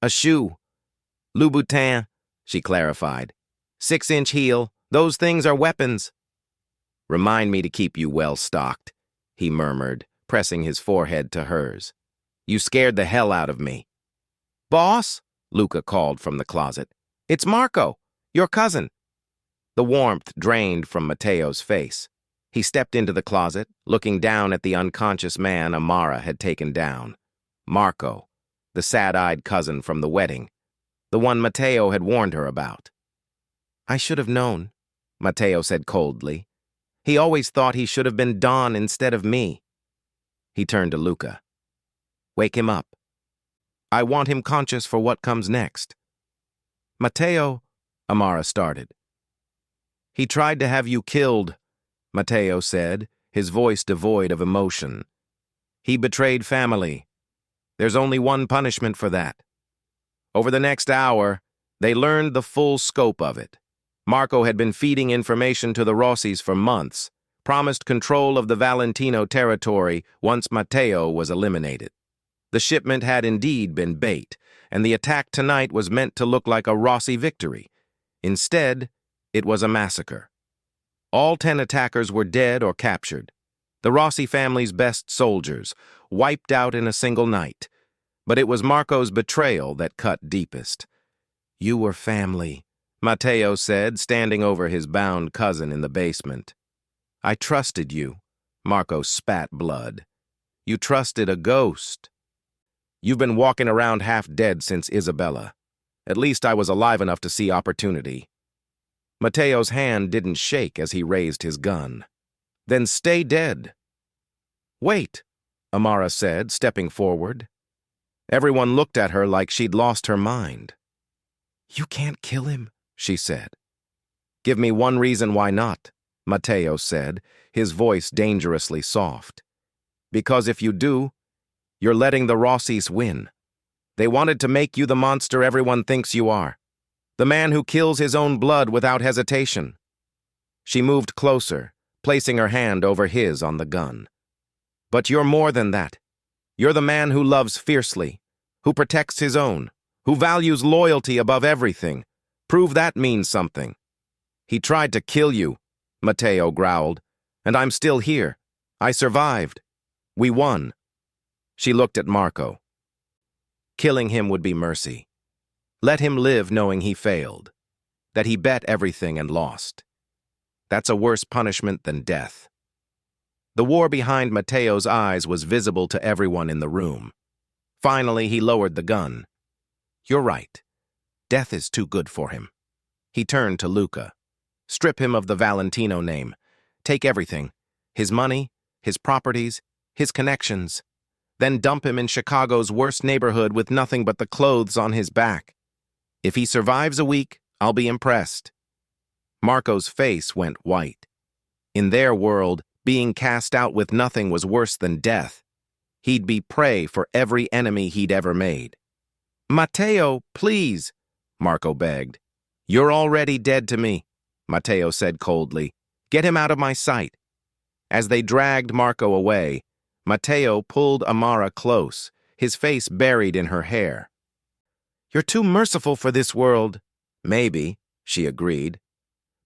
"A shoe. Louboutin," she clarified. 6-inch heel. Those things are weapons." "Remind me to keep you well stocked," he murmured, pressing his forehead to hers. "You scared the hell out of me." "Boss," Luca called from the closet. "It's Marco, your cousin." The warmth drained from Matteo's face. He stepped into the closet, looking down at the unconscious man Amara had taken down. Marco, the sad-eyed cousin from the wedding, the one Matteo had warned her about. "I should have known," Matteo said coldly. "He always thought he should have been Don instead of me." He turned to Luca. "Wake him up. I want him conscious for what comes next." "Matteo," Amara started. "He tried to have you killed," Matteo said, his voice devoid of emotion. "He betrayed family. There's only one punishment for that." Over the next hour, they learned the full scope of it. Marco had been feeding information to the Rossis for months, promised control of the Valentino territory once Matteo was eliminated. The shipment had indeed been bait, and the attack tonight was meant to look like a Rossi victory. Instead, it was a massacre. All 10 attackers were dead or captured. The Rossi family's best soldiers, wiped out in a single night. But it was Marco's betrayal that cut deepest. "You were family," Matteo said, standing over his bound cousin in the basement. "I trusted you." Marco spat blood. "You trusted a ghost. You've been walking around half dead since Isabella. At least I was alive enough to see opportunity." Matteo's hand didn't shake as he raised his gun. Then stay dead. Wait, Amara said, stepping forward. Everyone looked at her like she'd lost her mind. You can't kill him, she said. Give me one reason why not, Matteo said, his voice dangerously soft. Because if you do, you're letting the Rossis win. They wanted to make you the monster everyone thinks you are. The man who kills his own blood without hesitation. She moved closer, placing her hand over his on the gun. But you're more than that. You're the man who loves fiercely, who protects his own, who values loyalty above everything. Prove that means something. He tried to kill you, Matteo growled, and I'm still here. I survived. We won. She looked at Marco. Killing him would be mercy. Let him live knowing he failed, that he bet everything and lost. That's a worse punishment than death. The war behind Matteo's eyes was visible to everyone in the room. Finally, he lowered the gun. You're right. Death is too good for him. He turned to Luca. Strip him of the Valentino name. Take everything. His money, his properties, his connections. Then dump him in Chicago's worst neighborhood with nothing but the clothes on his back. If he survives a week, I'll be impressed. Marco's face went white. In their world, being cast out with nothing was worse than death. He'd be prey for every enemy he'd ever made. Matteo, please, Marco begged. You're already dead to me, Matteo said coldly. Get him out of my sight. As they dragged Marco away, Matteo pulled Amara close, his face buried in her hair. You're too merciful for this world. Maybe, she agreed.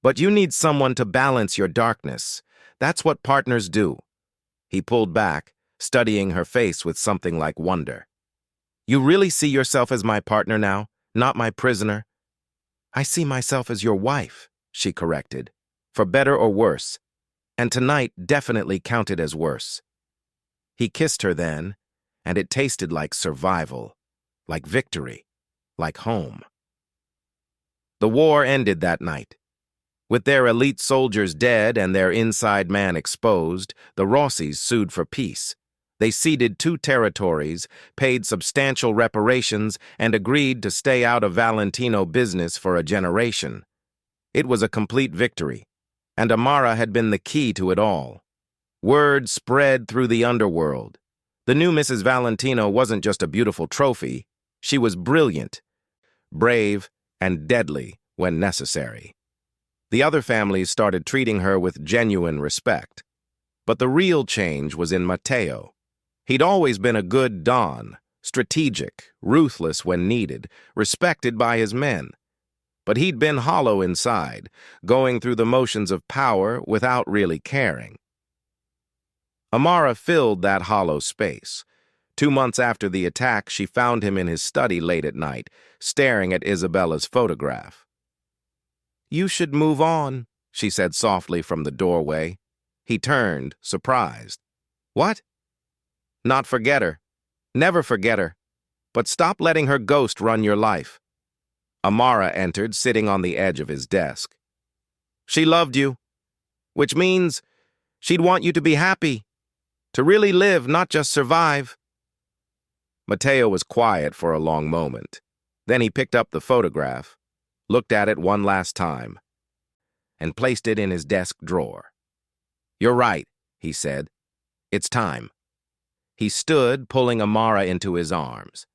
But you need someone to balance your darkness. That's what partners do. He pulled back, studying her face with something like wonder. You really see yourself as my partner now, not my prisoner? I see myself as your wife, she corrected, for better or worse, and tonight definitely counted as worse. He kissed her then, and it tasted like survival, like victory, like home. The war ended that night. With their elite soldiers dead and their inside man exposed, the Rossis sued for peace. They ceded 2 territories, paid substantial reparations, and agreed to stay out of Valentino business for a generation. It was a complete victory, and Amara had been the key to it all. Word spread through the underworld. The new Mrs. Valentino wasn't just a beautiful trophy. She was brilliant, brave, and deadly when necessary. The other families started treating her with genuine respect. But the real change was in Matteo. He'd always been a good Don, strategic, ruthless when needed, respected by his men. But he'd been hollow inside, going through the motions of power without really caring. Amara filled that hollow space. 2 months after the attack, she found him in his study late at night, staring at Isabella's photograph. You should move on, she said softly from the doorway. He turned, surprised. What? Not forget her. Never forget her. But stop letting her ghost run your life. Amara entered, sitting on the edge of his desk. She loved you, which means she'd want you to be happy, to really live, not just survive. Matteo was quiet for a long moment. Then he picked up the photograph, looked at it one last time, and placed it in his desk drawer. You're right, he said. It's time. He stood, pulling Amara into his arms.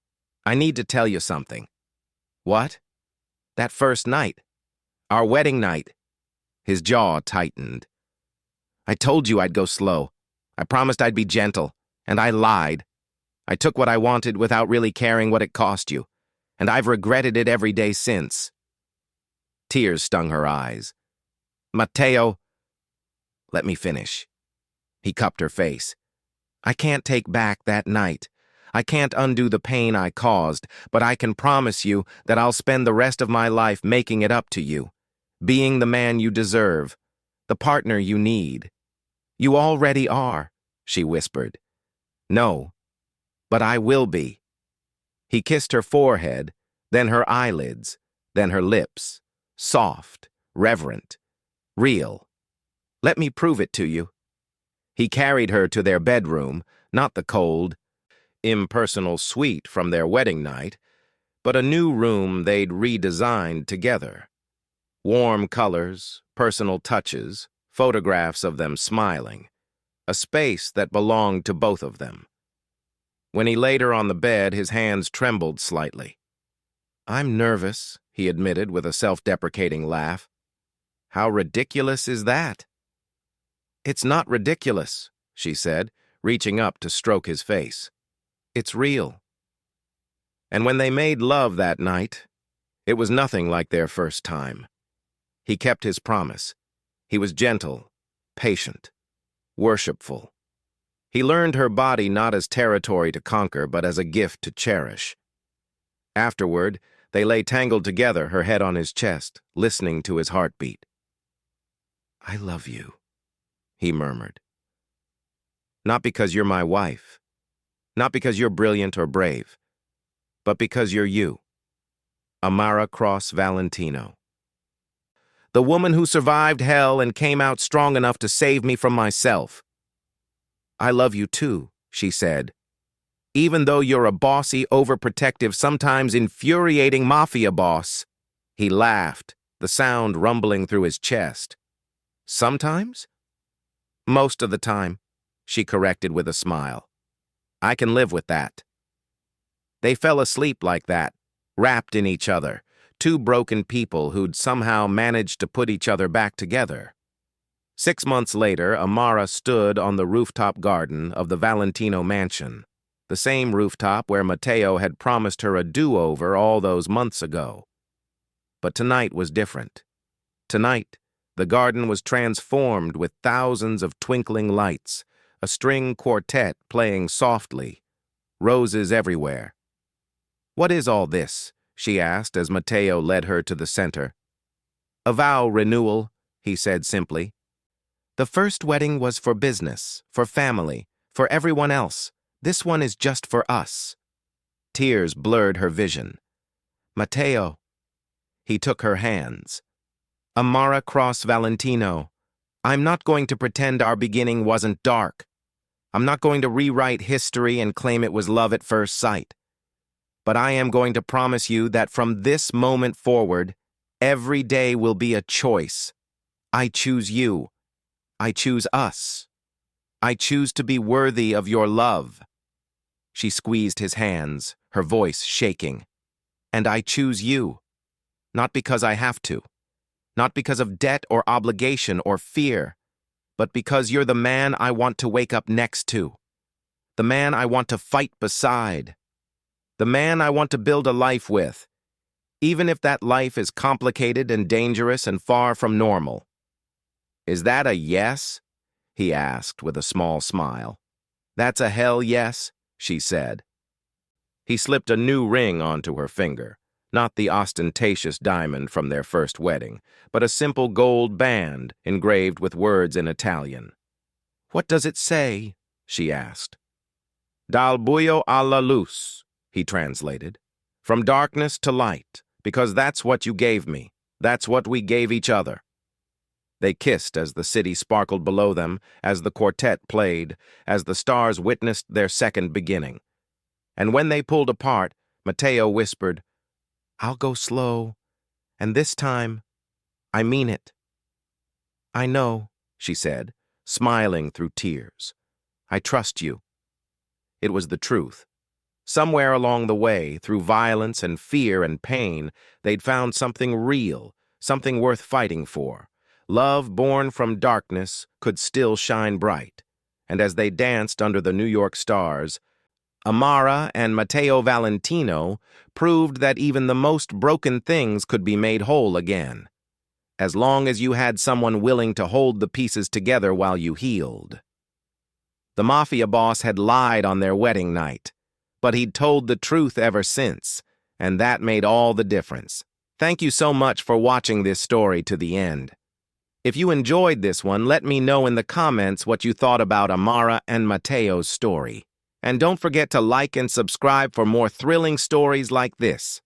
I need to tell you something. What? That first night. Our wedding night. His jaw tightened. I told you I'd go slow. I promised I'd be gentle, and I lied. I took what I wanted without really caring what it cost you, and I've regretted it every day since. Tears stung her eyes. Matteo, let me finish. He cupped her face. I can't take back that night. I can't undo the pain I caused, but I can promise you that I'll spend the rest of my life making it up to you, being the man you deserve, the partner you need. You already are, she whispered. No, but I will be. He kissed her forehead, then her eyelids, then her lips, soft, reverent, real. Let me prove it to you. He carried her to their bedroom, not the cold, impersonal suite from their wedding night, but a new room they'd redesigned together. Warm colors, personal touches, photographs of them smiling, a space that belonged to both of them. When he laid her on the bed, his hands trembled slightly. "I'm nervous," he admitted with a self-deprecating laugh. "How ridiculous is that?" "It's not ridiculous," she said, reaching up to stroke his face. "It's real." And when they made love that night, it was nothing like their first time. He kept his promise. He was gentle, patient, worshipful. He learned her body not as territory to conquer, but as a gift to cherish. Afterward, they lay tangled together, her head on his chest, listening to his heartbeat. "I love you," he murmured. "Not because you're my wife, not because you're brilliant or brave, but because you're you. Amara Cross Valentino. The woman who survived hell and came out strong enough to save me from myself." "I love you too," she said. "Even though you're a bossy, overprotective, sometimes infuriating mafia boss." He laughed, the sound rumbling through his chest. "Sometimes?" "Most of the time," she corrected with a smile. "I can live with that." They fell asleep like that, wrapped in each other, two broken people who'd somehow managed to put each other back together. 6 months later, Amara stood on the rooftop garden of the Valentino mansion, the same rooftop where Matteo had promised her a do-over all those months ago. But tonight was different. Tonight, the garden was transformed with thousands of twinkling lights, a string quartet playing softly, roses everywhere. "What is all this?" she asked as Matteo led her to the center. "A vow renewal," he said simply. "The first wedding was for business, for family, for everyone else. This one is just for us." Tears blurred her vision. "Matteo." He took her hands. "Amara Cross Valentino. I'm not going to pretend our beginning wasn't dark. I'm not going to rewrite history and claim it was love at first sight. But I am going to promise you that from this moment forward, every day will be a choice. I choose you. I choose us. I choose to be worthy of your love." She squeezed his hands, her voice shaking. "And I choose you. Not because I have to. Not because of debt or obligation or fear, but because you're the man I want to wake up next to. The man I want to fight beside. The man I want to build a life with, even if that life is complicated and dangerous and far from normal." "Is that a yes?" he asked with a small smile. "That's a hell yes," she said. He slipped a new ring onto her finger, not the ostentatious diamond from their first wedding, but a simple gold band engraved with words in Italian. "What does it say?" she asked. "Dal buio alla luz," he translated. "From darkness to light, because that's what you gave me. That's what we gave each other." They kissed as the city sparkled below them, as the quartet played, as the stars witnessed their second beginning. And when they pulled apart, Matteo whispered, "I'll go slow, and this time, I mean it." "I know," she said, smiling through tears. "I trust you." It was the truth. Somewhere along the way, through violence and fear and pain, they'd found something real, something worth fighting for. Love born from darkness could still shine bright. And as they danced under the New York stars, Amara and Matteo Valentino proved that even the most broken things could be made whole again, as long as you had someone willing to hold the pieces together while you healed. The Mafia boss had lied on their wedding night, but he'd told the truth ever since, and that made all the difference. Thank you so much for watching this story to the end. If you enjoyed this one, let me know in the comments what you thought about Amara and Matteo's story. And don't forget to like and subscribe for more thrilling stories like this.